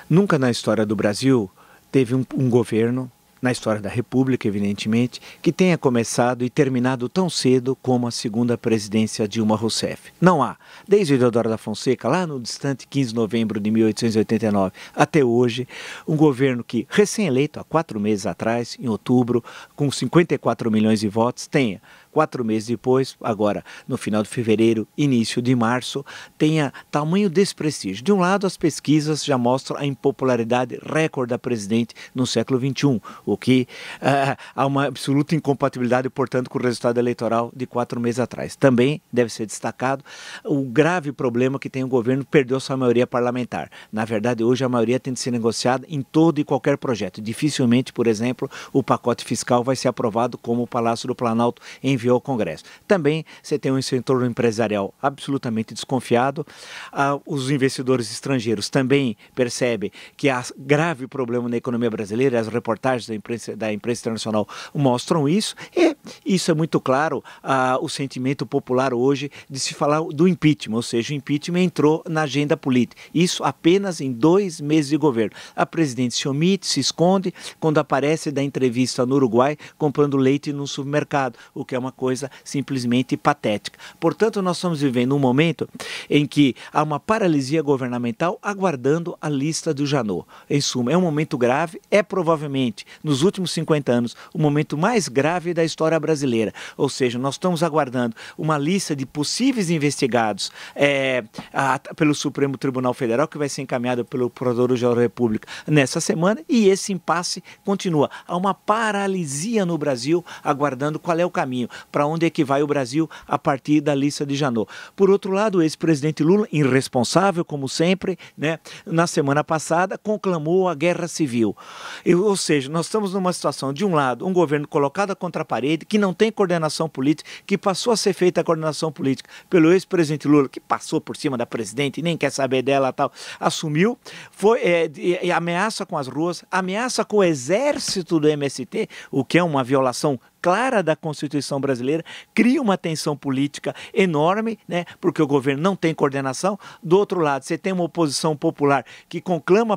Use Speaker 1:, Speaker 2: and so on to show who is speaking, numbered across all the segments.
Speaker 1: Nunca na história do Brasil teve um governo, na história da República, evidentemente, que tenha começado e terminado tão cedo como a segunda presidência Dilma Rousseff. Não há. Desde Deodoro da Fonseca, lá no distante 15 de novembro de 1889, até hoje, um governo que, recém-eleito há 4 meses atrás, em outubro, com 54 milhões de votos, tenha 4 meses depois, agora no final de fevereiro, início de março, tenha tamanho desprestígio. De um lado, as pesquisas já mostram a impopularidade recorde da presidente no século XXI, o que há uma absoluta incompatibilidade, portanto, com o resultado eleitoral de 4 meses atrás. Também deve ser destacado o grave problema que tem o governo, perdeu sua maioria parlamentar. Na verdade, hoje a maioria tem de ser negociada em todo e qualquer projeto. Dificilmente, por exemplo, o pacote fiscal vai ser aprovado como o Palácio do Planalto enviou ao Congresso. Também você tem um setor empresarial absolutamente desconfiado. Os investidores estrangeiros também percebem que há grave problema na economia brasileira. As reportagens da imprensa internacional mostram isso. E isso é muito claro, o sentimento popular hoje de se falar do impeachment, ou seja, o impeachment entrou na agenda política. Isso apenas em 2 meses de governo. A presidente se omite, se esconde, quando aparece da entrevista no Uruguai comprando leite no supermercado, o que é uma coisa simplesmente patética. Portanto, nós estamos vivendo um momento em que há uma paralisia governamental aguardando a lista do Janot. Em suma, é um momento grave, é provavelmente, nos últimos 50 anos, o momento mais grave da história brasileira. Ou seja, nós estamos aguardando uma lista de possíveis investigados pelo Supremo Tribunal Federal, que vai ser encaminhada pelo Procurador-Geral da República nessa semana, e esse impasse continua. Há uma paralisia no Brasil, aguardando qual é o caminho, para onde é que vai o Brasil a partir da lista de Janot. Por outro lado, o ex-presidente Lula, irresponsável como sempre, né, na semana passada, conclamou a guerra civil. Ou seja, nós estamos numa situação, de um lado, um governo colocado contra a parede, que não tem coordenação política, que passou a ser feita a coordenação política pelo ex-presidente Lula, que passou por cima da presidente, nem quer saber dela, tal, assumiu, ameaça com as ruas, ameaça com o exército do MST, o que é uma violação clara da Constituição brasileira, cria uma tensão política enorme, né, porque o governo não tem coordenação. Do outro lado, você tem uma oposição popular que conclama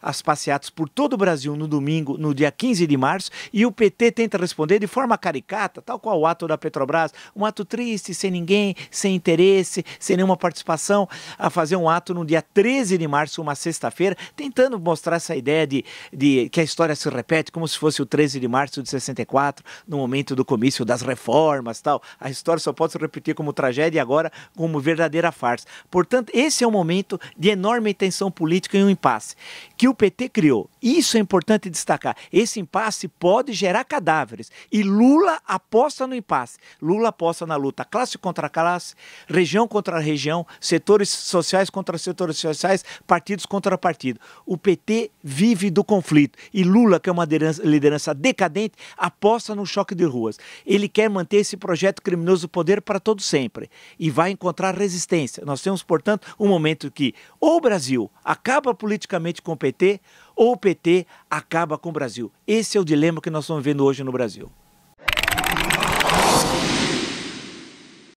Speaker 1: as passeatas por todo o Brasil no domingo, no dia 15 de março, e o PT tenta responder de forma caricata, tal qual o ato da Petrobras, um ato triste, sem ninguém, sem interesse, sem nenhuma participação, a fazer um ato no dia 13 de março, uma sexta-feira, tentando mostrar essa ideia de que a história se repete, como se fosse o 13 de março de 64, no momento do comício das reformas, tal. A história só pode se repetir como tragédia e agora como verdadeira farsa. Portanto, esse é um momento de enorme tensão política e um impasse que o PT criou. Isso é importante destacar. Esse impasse pode gerar cadáveres e Lula aposta no impasse. Lula aposta na luta classe contra classe, região contra região, setores sociais contra setores sociais, partidos contra partido. O PT vive do conflito e Lula, que é uma liderança decadente, aposta no choque de ruas. Ele quer manter esse projeto criminoso do poder para todo sempre e vai encontrar resistência. Nós temos, portanto, um momento que ou o Brasil acaba politicamente com o PT ou o PT acaba com o Brasil. Esse é o dilema que nós estamos vendo hoje no Brasil.